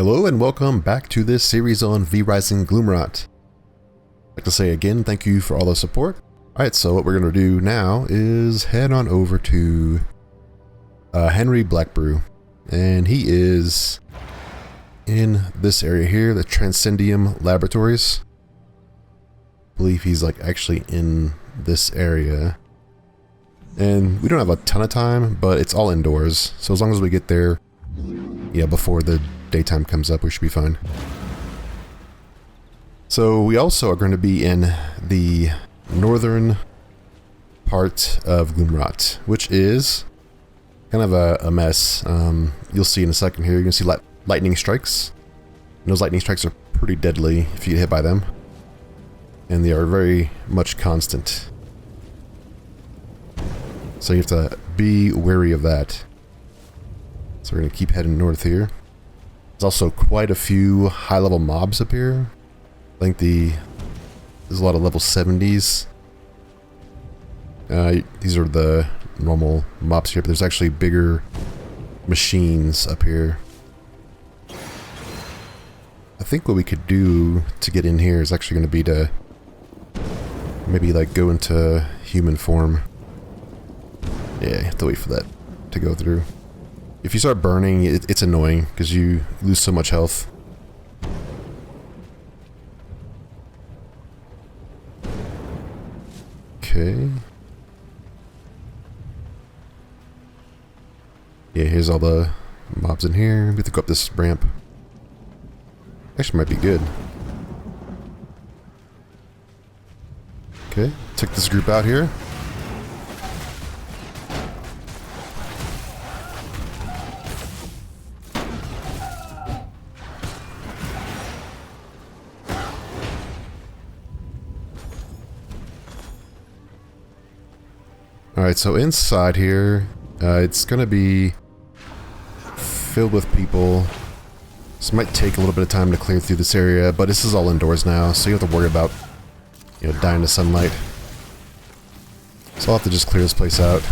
Hello and welcome back to this series on Rising Gloomrot. I'd like to say again, thank you for all the support. Alright, so what we're going to do now is head on over to Henry Blackbrew. And he is in this area here, the Transcendium Laboratories. I believe he's like actually in this area. And we don't have a ton of time, but it's all indoors. So as long as we get there, yeah, before the daytime comes up, we should be fine. So we also are going to be in the northern part of Gloomrot, which is kind of a mess. You'll see in a second here, you're going to see lightning strikes. And those lightning strikes are pretty deadly if you get hit by them. And they are very much constant. So you have to be wary of that. So we're going to keep heading north here. There's also quite a few high-level mobs up here. I think there's a lot of level 70s. These are the normal mobs here, but there's actually bigger machines up here. I think what we could do to get in here is actually going to be to maybe like go into human form. Yeah, you have to wait for that to go through. If you start burning, it's annoying because you lose so much health. Okay. Yeah, here's all the mobs in here. We have to go up this ramp. Actually might be good. Okay, took this group out here. Alright, so inside here, it's going to be filled with people. This might take a little bit of time to clear through this area, but this is all indoors now, so you don't have to worry about, dying to sunlight. So I'll have to just clear this place out,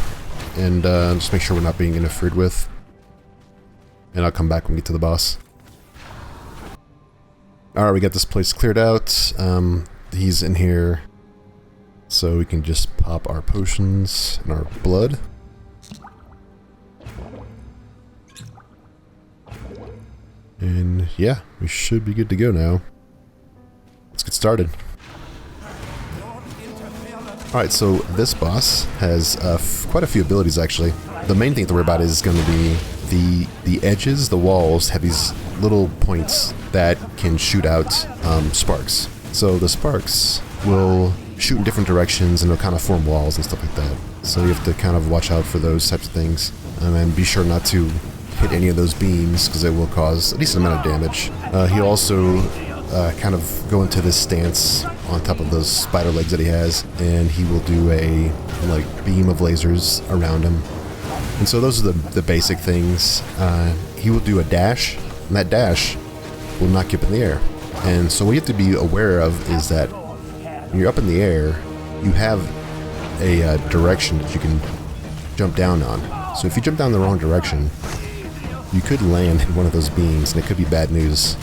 and just make sure we're not being interfered with. And I'll come back when we get to the boss. Alright, we got this place cleared out. He's in here. So we can just pop our potions and our blood. And yeah, we should be good to go now. Let's get started. Alright, so this boss has quite a few abilities actually. The main thing to worry about is going to be the edges, the walls have these little points that can shoot out sparks. So the sparks will shoot in different directions and they'll kind of form walls and stuff like that. So you have to kind of watch out for those types of things. And be sure not to hit any of those beams because they will cause a decent amount of damage. He'll also kind of go into this stance on top of those spider legs that he has, and he will do a beam of lasers around him. And so those are the basic things. He will do a dash, and that dash will knock you up in the air. And so what you have to be aware of is that when you're up in the air, you have a direction that you can jump down on. So if you jump down the wrong direction, you could land in one of those beams, and it could be bad news.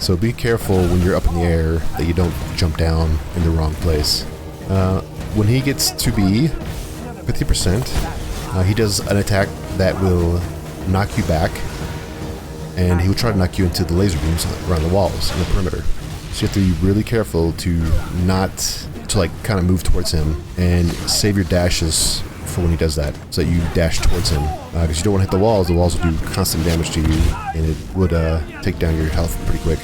So be careful when you're up in the air that you don't jump down in the wrong place. When he gets to be 50%, he does an attack that will knock you back, and he will try to knock you into the laser beams around the walls in the perimeter. So you have to be really careful to kind of move towards him and save your dashes for when he does that, so that you dash towards him. Because you don't want to hit the walls will do constant damage to you, and it would take down your health pretty quick.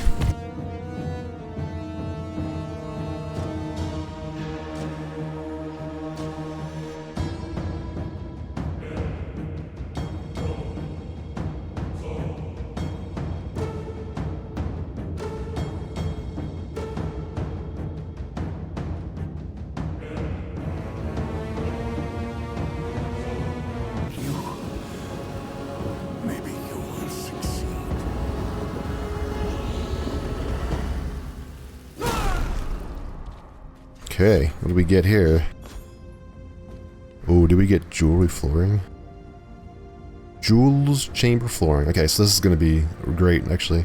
Okay, what do we get here? Oh, did we get jewelry flooring? Jewels chamber flooring. Okay, so this is going to be great, actually.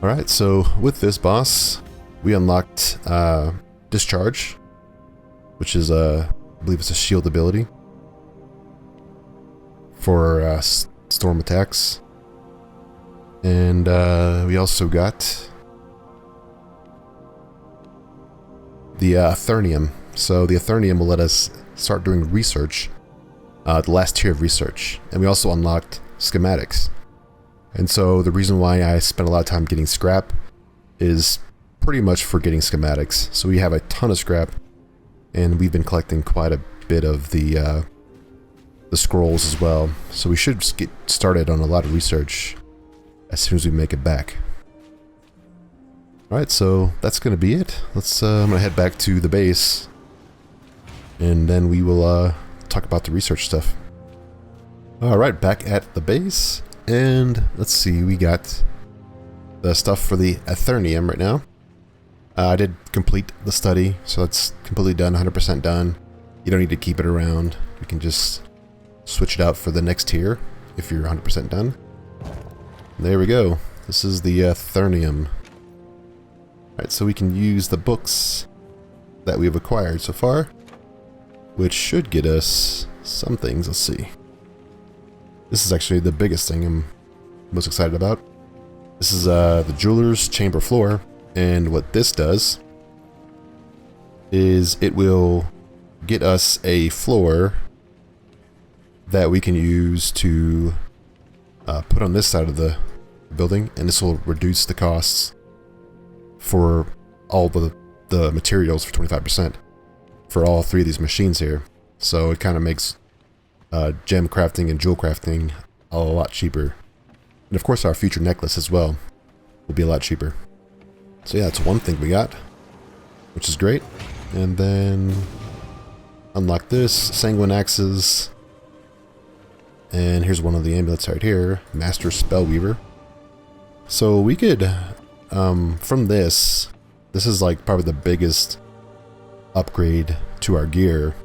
Alright, so with this boss, we unlocked Discharge, which is I believe it's a shield ability for storm attacks. And we also got the Aethernium. So the Aethernium will let us start doing research, the last tier of research. And we also unlocked schematics. And so the reason why I spent a lot of time getting scrap is pretty much for getting schematics. So we have a ton of scrap, and we've been collecting quite a bit of the scrolls as well. So we should just get started on a lot of research as soon as we make it back. Alright, so that's going to be it. Let's I'm going to head back to the base, and then we will talk about the research stuff. Alright, back at the base. And let's see, we got the stuff for the Aethernium right now. I did complete the study, so it's completely done, 100% done. You don't need to keep it around. You can just switch it out for the next tier if you're 100% done. There we go. This is the Aethernium. Alright, so we can use the books that we've acquired so far, which should get us some things. Let's see. This is actually the biggest thing I'm most excited about. This is the Jeweler's Chamber Floor, and what this does is it will get us a floor that we can use to put on this side of the building, and this will reduce the costs for all the materials for 25% for all three of these machines here. So it kind of makes gem crafting and jewel crafting a lot cheaper. And of course our future necklace as well will be a lot cheaper. So yeah, that's one thing we got, which is great. And then unlock this, Sanguine Axes. And here's one of the amulets right here, Master Spellweaver. So we could, from this is like probably the biggest upgrade to our gear.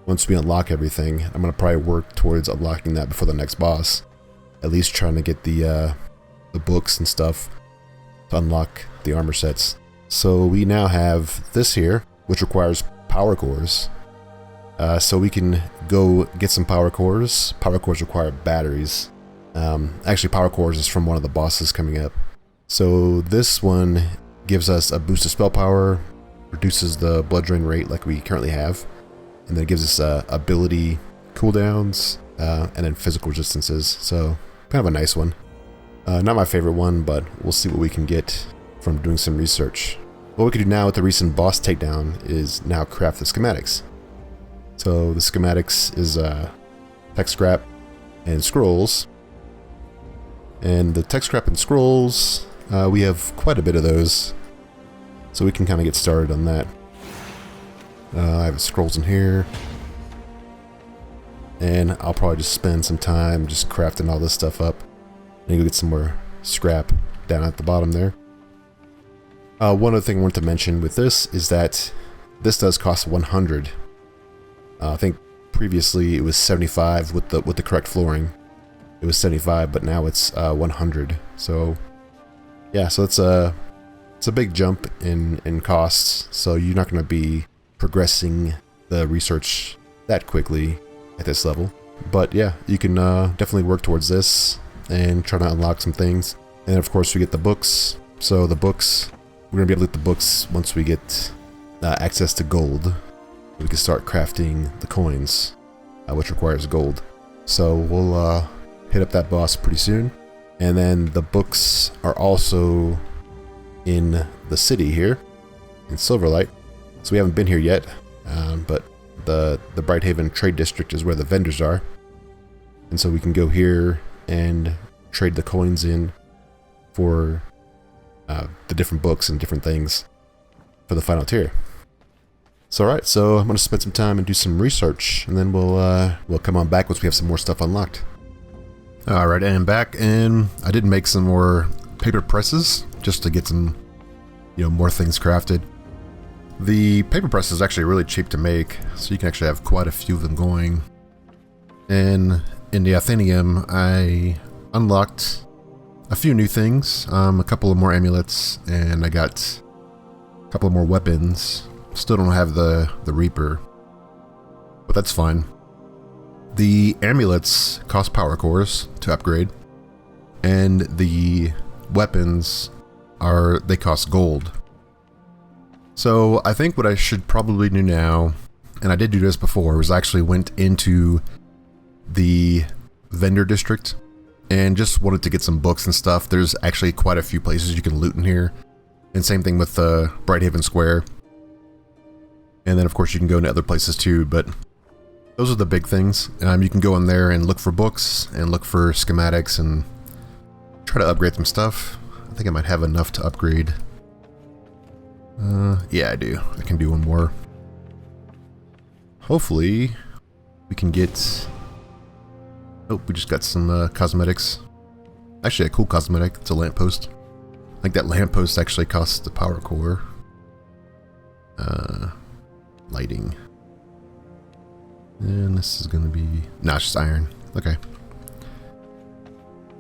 Once we unlock everything, I'm going to probably work towards unlocking that before the next boss. At least trying to get the books and stuff to unlock the armor sets. So we now have this here, which requires power cores. So we can go get some power cores. Power cores require batteries. Actually, power cores is from one of the bosses coming up. So this one gives us a boost of spell power, reduces the blood drain rate like we currently have. And then it gives us ability cooldowns, and then physical resistances. So kind of a nice one. Not my favorite one, but we'll see what we can get from doing some research. What we can do now with the recent boss takedown is now craft the schematics. So the schematics is tech scrap and scrolls. And the tech scrap and scrolls, we have quite a bit of those. So we can kind of get started on that. I have scrolls in here, and I'll probably just spend some time just crafting all this stuff up, and go get some more scrap down at the bottom there. One other thing I wanted to mention with this is that this does cost 100. I think previously it was 75 with the correct flooring. It was 75, but now it's 100. So yeah, so it's a big jump in costs. So you're not going to be progressing the research that quickly at this level, but yeah, you can definitely work towards this and try to unlock some things. And of course we get the books. So the books, we're gonna be able to get the books once we get access to gold. We can start crafting the coins, which requires gold. So we'll hit up that boss pretty soon. And then the books are also in the city here in Silverlight. So we haven't been here yet, but the Brighthaven Trade District is where the vendors are. And so we can go here and trade the coins in for the different books and different things for the final tier. So alright, so I'm going to spend some time and do some research, and then we'll come on back once we have some more stuff unlocked. Alright, and I'm back, and I did make some more paper presses just to get some, more things crafted. The paper press is actually really cheap to make, so you can actually have quite a few of them going. And in the Aethenium, I unlocked a few new things, a couple of more amulets, and I got a couple of more weapons. Still don't have the Reaper, but that's fine. The amulets cost power cores to upgrade, and the weapons they cost gold. So I think what I should probably do now, and I did do this before, was I actually went into the vendor district and just wanted to get some books and stuff. There's actually quite a few places you can loot in here, and same thing with Brighthaven Square. And then of course you can go into other places too, but those are the big things. You can go in there and look for books and look for schematics and try to upgrade some stuff. I think I might have enough to upgrade. Yeah, I do. I can do one more. Hopefully we can get... Oh, we just got some cosmetics. Actually a cool cosmetic. It's a lamppost. I think that lamppost actually costs the power core. Lighting. And this is gonna be... Nah, it's just iron. Okay.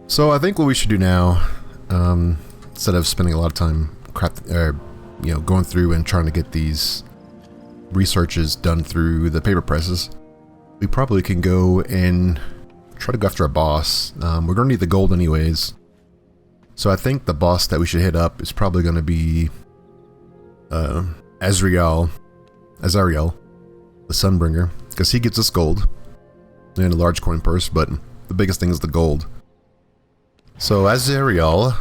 So I think what we should do now, instead of spending a lot of time going through and trying to get these researches done through the paper presses, we probably can go and try to go after a boss. We're gonna need the gold anyways. So I think the boss that we should hit up is probably gonna be Azrael, the Sunbringer, because he gives us gold and a large coin purse, but the biggest thing is the gold. So Azrael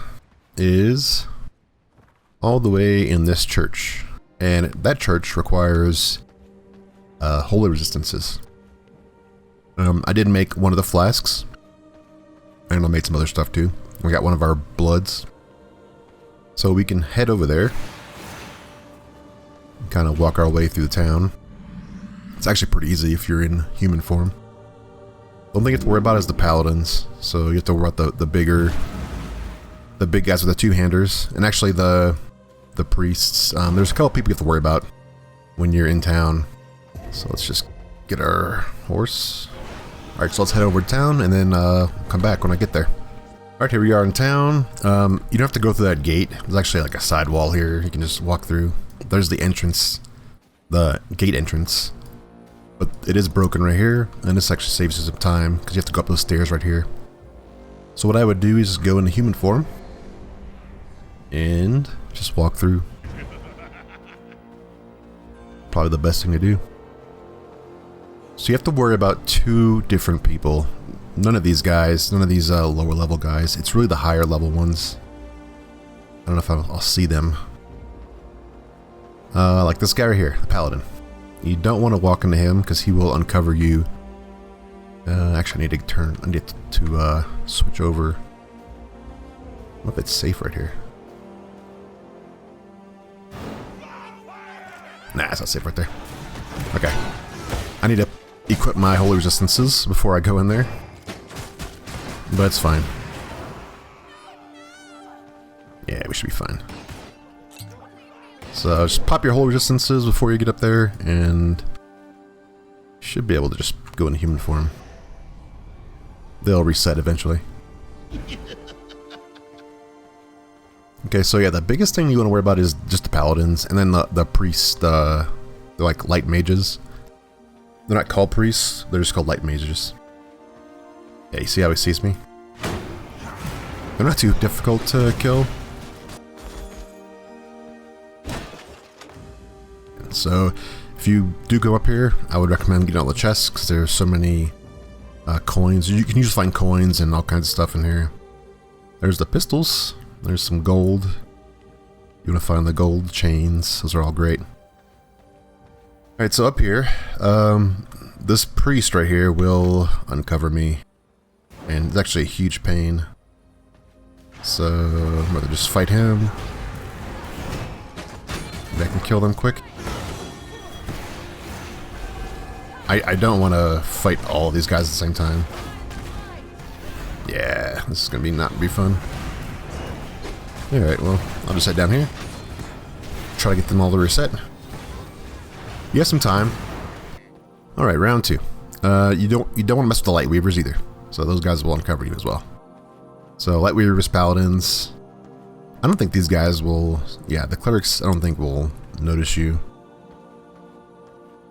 is all the way in this church, and that church requires holy resistances. I did make one of the flasks, and I made some other stuff too. We got one of our bloods, so we can head over there, kind of walk our way through the town. It's actually pretty easy if you're in human form. The only thing you have to worry about is the paladins, so you have to worry about the big guys with the two-handers, and actually the priests. There's a couple people you have to worry about when you're in town. So let's just get our horse. Alright, so let's head over to town and then come back when I get there. Alright, here we are in town. You don't have to go through that gate. There's actually like a side wall here you can just walk through. There's the entrance, the gate entrance. But it is broken right here, and this actually saves you some time because you have to go up those stairs right here. So what I would do is go into human form and just walk through. Probably the best thing to do. So you have to worry about two different people. None of these guys, none of these lower level guys. It's really the higher level ones. I don't know if I'll see them. Like this guy right here, the paladin. You don't want to walk into him because he will uncover you. Actually, I need to switch over. I don't know if it's safe right here. Nah, it's not safe right there. Okay. I need to equip my holy resistances before I go in there. But it's fine. Yeah, we should be fine. So just pop your holy resistances before you get up there, and you should be able to just go into human form. They'll reset eventually. Okay, so yeah, the biggest thing you want to worry about is just the paladins, and then the priests, they're like light mages. They're not called priests, they're just called light mages. Yeah, you see how he sees me? They're not too difficult to kill. So if you do go up here, I would recommend getting all the chests because there's so many coins. You can just find coins and all kinds of stuff in here. There's the pistols. There's some gold. You want to find the gold chains. Those are all great. Alright, so up here, this priest right here will uncover me. And it's actually a huge pain. So I'm going to just fight him. Maybe I can kill them quick. I don't want to fight all of these guys at the same time. Yeah, this is going to not be fun. Alright, well, I'll just head down here. Try to get them all to reset. You have some time. Alright, round 2. You don't want to mess with the light weavers either. So those guys will uncover you as well. So Light Weavers, Paladins. I don't think these guys will... Yeah, the Clerics I don't think will notice you.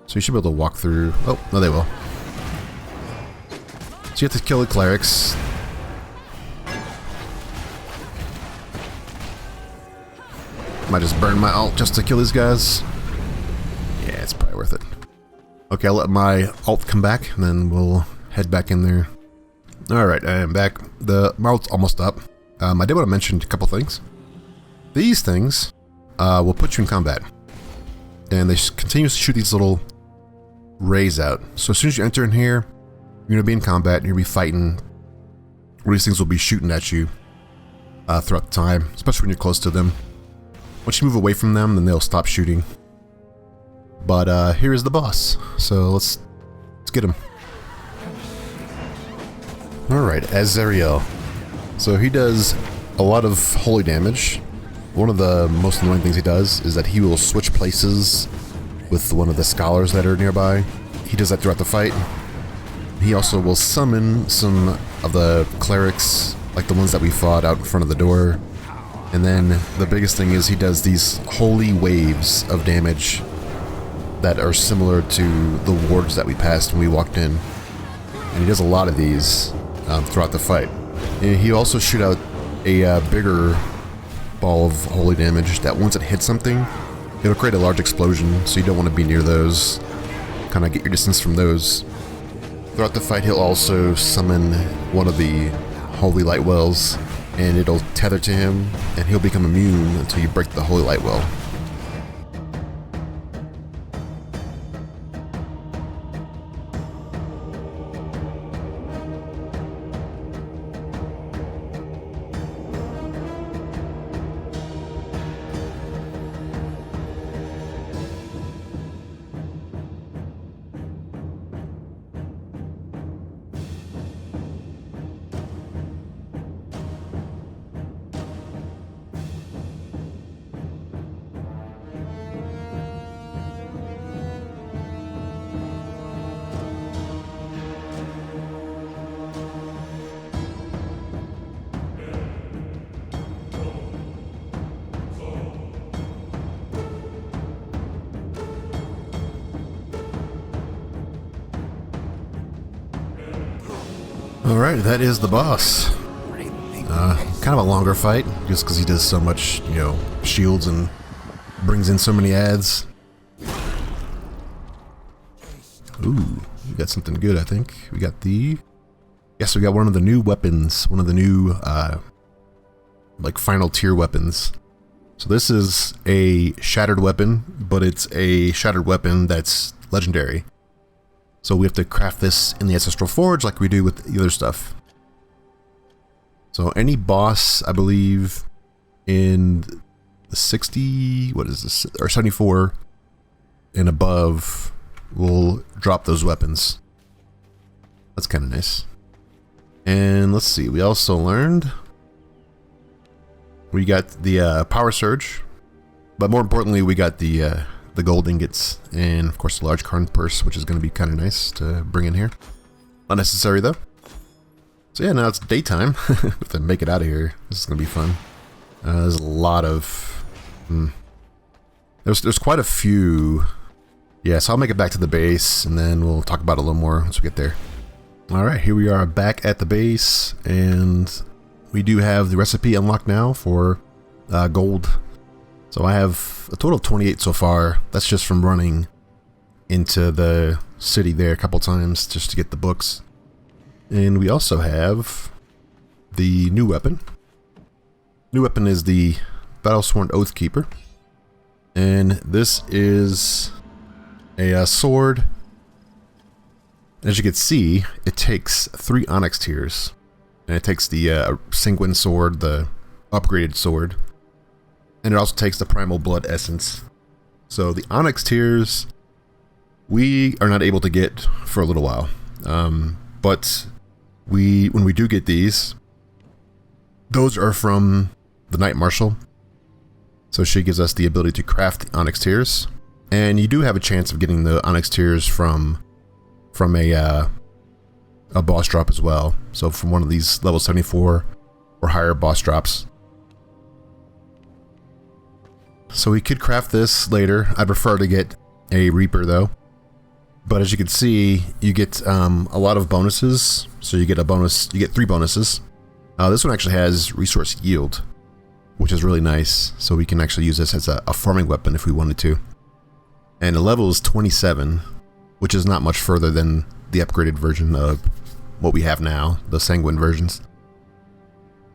So you should be able to walk through... Oh, no they will. So you have to kill the Clerics. Might just burn my ult just to kill these guys. Yeah, it's probably worth it. Okay, I'll let my ult come back, and then we'll head back in there. Alright, I am back. My ult's almost up. I did want to mention a couple things. These things will put you in combat. And they continue to shoot these little rays out. So as soon as you enter in here, you're going to be in combat, and you're going to be fighting. These things will be shooting at you throughout the time, especially when you're close to them. Once you move away from them, then they'll stop shooting. But here is the boss. So let's get him. Alright, Azariel. So he does a lot of holy damage. One of the most annoying things he does is that he will switch places with one of the scholars that are nearby. He does that throughout the fight. He also will summon some of the clerics, like the ones that we fought out in front of the door. And then the biggest thing is he does these holy waves of damage that are similar to the wards that we passed when we walked in. And he does a lot of these throughout the fight. And he also shoot out a bigger ball of holy damage that once it hits something, it'll create a large explosion, so you don't want to be near those. Kind of get your distance from those. Throughout the fight, he'll also summon one of the holy light wells, and it'll tether to him, and he'll become immune until you break the holy light well. Alright, that is the boss. Kind of a longer fight, just because he does so much, you know, shields and brings in so many adds. Ooh, we got something good, I think. We got the... Yes, we got one of the new weapons. One of the new, like, final tier weapons. So this is a shattered weapon, but it's a shattered weapon that's legendary. So we have to craft this in the Ancestral Forge like we do with the other stuff. So any boss, I believe, in the 60, what is this, or 74 and above will drop those weapons. That's kind of nice. And let's see, we also learned we got the power surge, but more importantly we got the gold ingots and of course the large carn purse, which is going to be kind of nice to bring in here. Unnecessary though. So yeah, now it's daytime. We have to make it out of here. This is going to be fun. There's a lot of... There's quite a few... Yeah, so I'll make it back to the base, and then we'll talk about it a little more once we get there. Alright, here we are back at the base, and we do have the recipe unlocked now for gold. So I have a total of 28 so far. That's just from running into the city there a couple times just to get the books. And we also have the new weapon. New weapon is the Battlesworn Oathkeeper. And this is a sword. As you can see, it takes 3 onyx tiers. And it takes the Sanguine sword, the upgraded sword. And it also takes the Primal Blood Essence. So the onyx tiers, we are not able to get for a little while. But when we do get these, those are from the Knight Marshal. So she gives us the ability to craft the onyx tiers. And you do have a chance of getting the onyx tiers from a boss drop as well. So from one of these level 74 or higher boss drops. So we could craft this later. I prefer to get a Reaper though. But as you can see, you get a lot of bonuses. So you get a bonus, you get 3 bonuses. This one actually has resource yield, which is really nice. So we can actually use this as a farming weapon if we wanted to. And the level is 27, which is not much further than the upgraded version of what we have now, the Sanguine versions.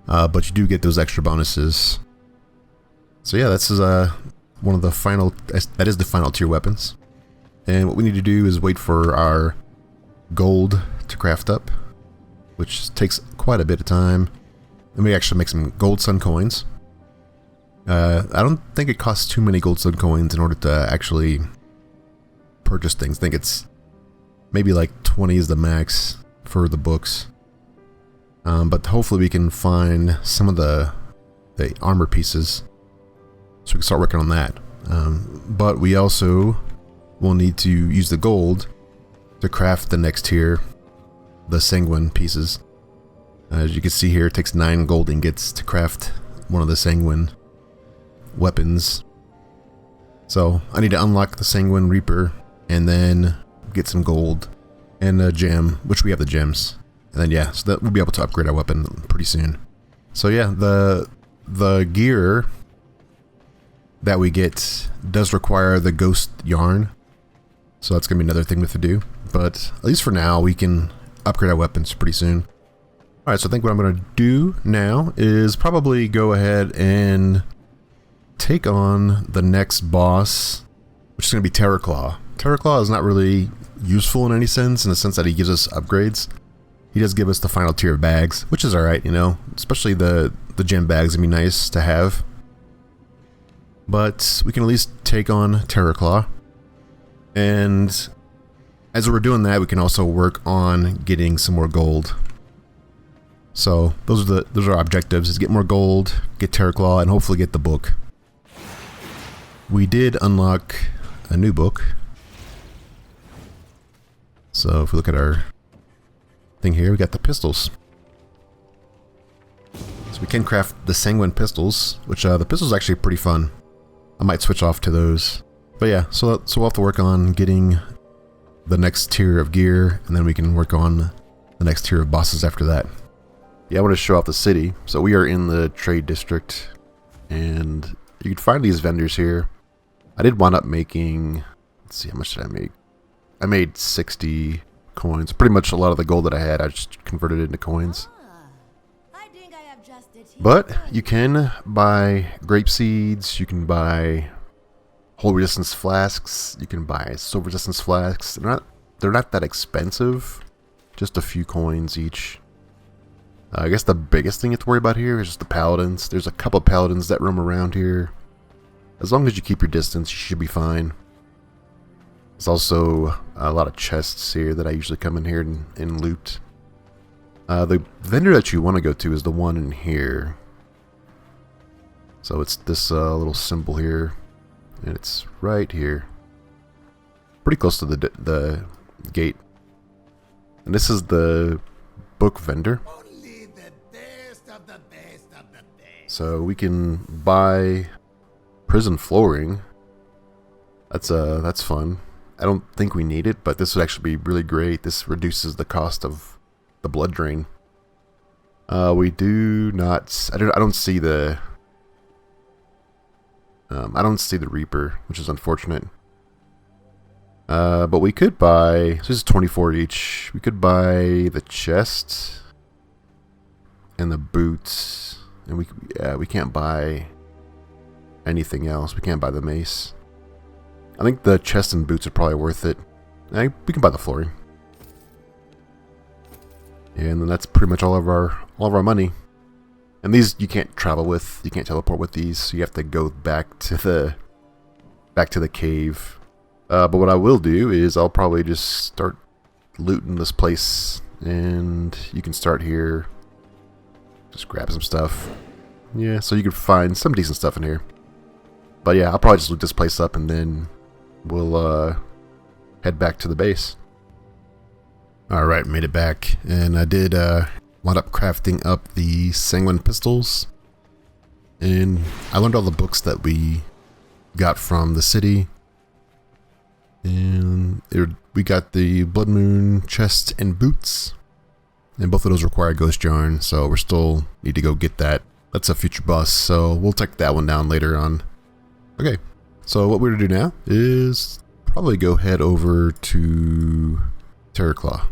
But you do get those extra bonuses. So yeah, this is one of the final, that is the final tier weapons. And what we need to do is wait for our gold to craft up, which takes quite a bit of time. Then we actually make some gold sun coins. I don't think it costs too many gold sun coins in order to actually purchase things. I think it's maybe like 20 is the max for the books. But hopefully we can find some of the armor pieces, so we can start working on that. But we also will need to use the gold to craft the next tier, the Sanguine pieces. As you can see here, it takes 9 gold ingots to craft one of the Sanguine weapons. So I need to unlock the Sanguine Reaper and then get some gold and a gem, which we have the gems. And then yeah, so that we'll be able to upgrade our weapon pretty soon. So yeah, the gear that we get does require the ghost yarn. So that's going to be another thing we have to do. But at least for now, we can upgrade our weapons pretty soon. Alright, so I think what I'm going to do now is probably go ahead and take on the next boss, which is going to be Terrorclaw. Terrorclaw is not really useful in any sense, in the sense that he gives us upgrades. He does give us the final tier of bags, which is alright, you know. Especially the gem bags would be nice to have. But we can at least take on Terrorclaw. And as we're doing that, we can also work on getting some more gold. So those are our objectives: is get more gold, get Terrorclaw, and hopefully get the book. We did unlock a new book. So if we look at our thing here, we got the pistols. So we can craft the Sanguine pistols, which the pistols are actually pretty fun. I might switch off to those. But yeah, so we'll have to work on getting the next tier of gear, and then we can work on the next tier of bosses after that. Yeah, I want to show off the city. So we are in the trade district, and you can find these vendors here. I did wind up making, let's see, how much did I make? I made 60 coins. Pretty much a lot of the gold that I had, I just converted it into coins. But you can buy grape seeds, you can buy whole resistance flasks, you can buy silver resistance flasks. They're not that expensive, just a few coins each. I guess the biggest thing you have to worry about here is just the paladins. There's a couple of paladins that roam around here. As long as you keep your distance, you should be fine. There's also a lot of chests here that I usually come in here and loot. The vendor that you want to go to is the one in here. So it's this little symbol here, and it's right here, pretty close to the gate. And this is the book vendor. So we can buy prison flooring. That's fun. I don't think we need it, but this would actually be really great. This reduces the cost of the blood drain. We do not. I don't see the. I don't see the Reaper, which is unfortunate. But we could buy. So this is 24 each. We could buy the chest and the boots. And we can't buy anything else. We can't buy the mace. I think the chest and boots are probably worth it. We can buy the flooring. And then that's pretty much all of our money. And these you can't travel with. You can't teleport with these. So you have to go back to the cave. But what I will do is I'll probably just start looting this place, and you can start here. Just grab some stuff. Yeah, so you can find some decent stuff in here. But yeah, I'll probably just loot this place up, and then we'll head back to the base. Alright, made it back. And I did wound up crafting up the sanguine pistols. And I learned all the books that we got from the city. And we got the Blood Moon chest and boots. And both of those require Ghost Yarn, so we still need to go get that. That's a future boss, so we'll take that one down later on. Okay, so what we're going to do now is probably go head over to Terraclaw.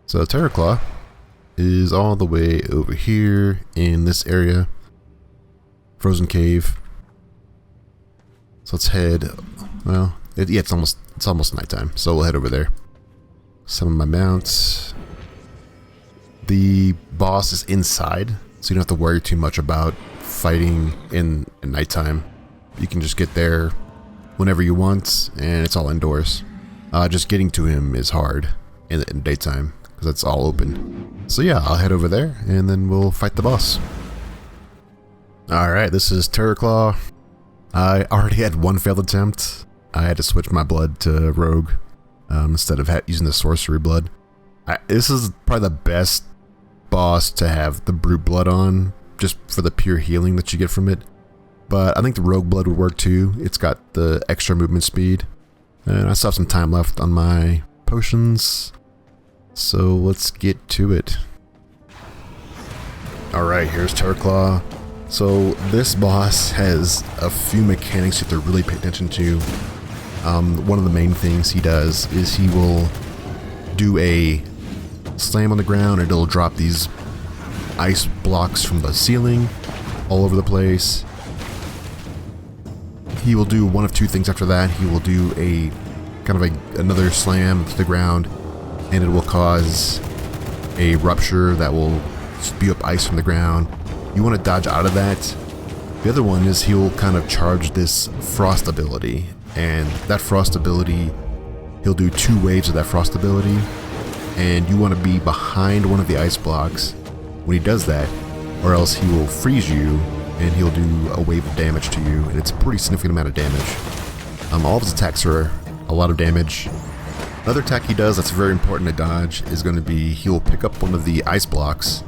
So Terraclaw is all the way over here in this area. Frozen Cave. So let's head, well, yeah, it's almost nighttime, so we'll head over there. Summon my mounts. The boss is inside, so you don't have to worry too much about fighting in nighttime. You can just get there whenever you want, and it's all indoors. Just getting to him is hard in daytime, because it's all open. So yeah, I'll head over there, and then we'll fight the boss. Alright, this is Terraclaw. I already had one failed attempt. I had to switch my blood to Rogue, instead of using the sorcery blood. This is probably the best boss to have the brute blood on, just for the pure healing that you get from it. But I think the rogue blood would work too. It's got the extra movement speed, and I still have some time left on my potions, so let's get to it. Alright, here's Terraclaw. So this boss has a few mechanics you have to really pay attention to. One of the main things he does is he will do a slam on the ground, and it'll drop these ice blocks from the ceiling all over the place. He will do one of two things after that. He will do a kind of another slam to the ground, and it will cause a rupture that will spew up ice from the ground. You want to dodge out of that. The other one is he'll kind of charge this frost ability, and that frost ability, he'll do 2 waves of that frost ability, and you want to be behind one of the ice blocks when he does that, or else he will freeze you and he'll do a wave of damage to you, and it's a pretty significant amount of damage. All of his attacks are a lot of damage. Another attack he does that's very important to dodge is going to be he'll pick up one of the ice blocks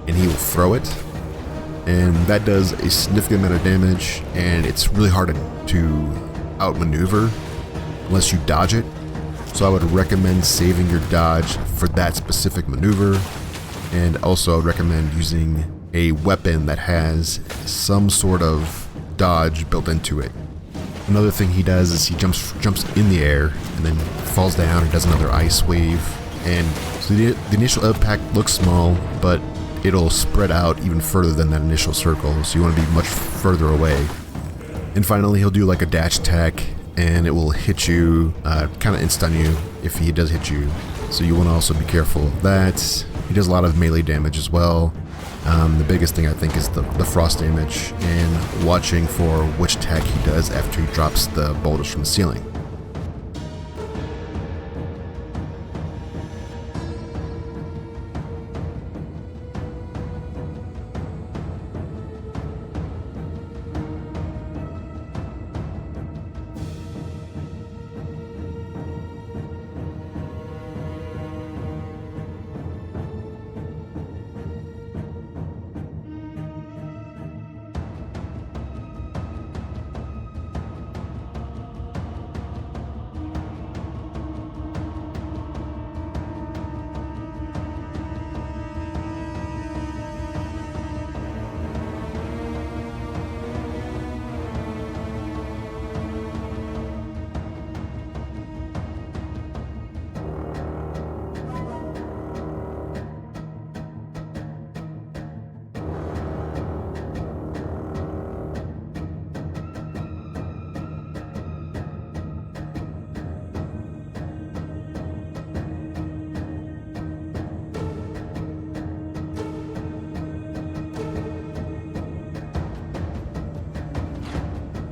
and he will throw it, and that does a significant amount of damage, and it's really hard to outmaneuver unless you dodge it. So I would recommend saving your dodge for that specific maneuver, and also I would recommend using a weapon that has some sort of dodge built into it. Another thing he does is he jumps in the air and then falls down and does another ice wave, and so the initial impact looks small, but it'll spread out even further than that initial circle, so you want to be much further away. And finally, he'll do like a dash attack, and it will hit you, kind of insta-stun you if he does hit you. So you want to also be careful of that. He does a lot of melee damage as well. The biggest thing I think is the frost damage, and watching for which attack he does after he drops the boulders from the ceiling.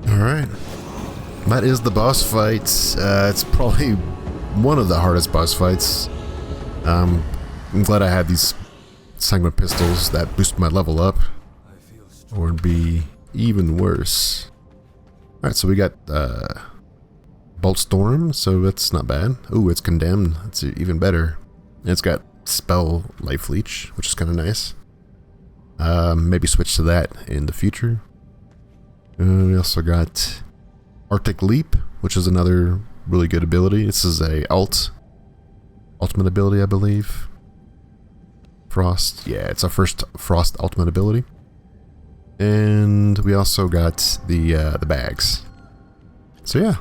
Alright, that is the boss fight. It's probably one of the hardest boss fights. I'm glad I had these sanguine pistols that boost my level up, or it'd be even worse. Alright, so we got Bolt Storm, so that's not bad. Ooh, it's Condemned, that's even better. And it's got spell life leech, which is kind of nice. Maybe switch to that in the future. We also got Arctic Leap, which is another really good ability. This is a ultimate ability, I believe. Frost, yeah, it's our first Frost ultimate ability. And we also got the bags. So yeah,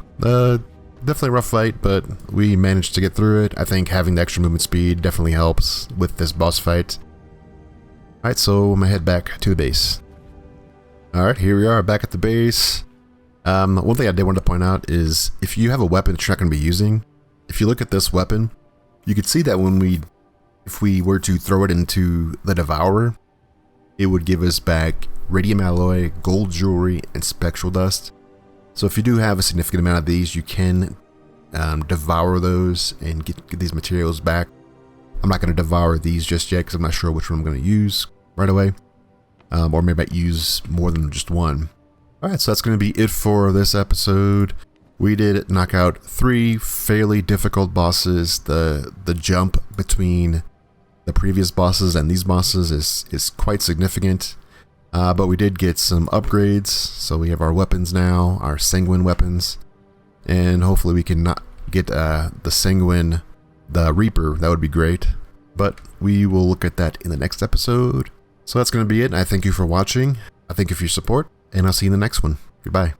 definitely a rough fight, but we managed to get through it. I think having the extra movement speed definitely helps with this boss fight. Alright, so I'm gonna head back to the base. Alright, here we are back at the base. One thing I did want to point out is if you have a weapon that you're not going to be using, if you look at this weapon, you can see that if we were to throw it into the Devourer, it would give us back radium alloy, gold jewelry, and spectral dust. So if you do have a significant amount of these, you can devour those and get these materials back. I'm not going to devour these just yet because I'm not sure which one I'm going to use right away. Or maybe I use more than just one. Alright, so that's going to be it for this episode. We did knock out 3 fairly difficult bosses. The jump between the previous bosses and these bosses is quite significant. But we did get some upgrades. So we have our weapons now, our Sanguine weapons. And hopefully we can not get the Sanguine, the Reaper. That would be great. But we will look at that in the next episode. So that's going to be it. I thank you for watching. I thank you for your support. And I'll see you in the next one. Goodbye.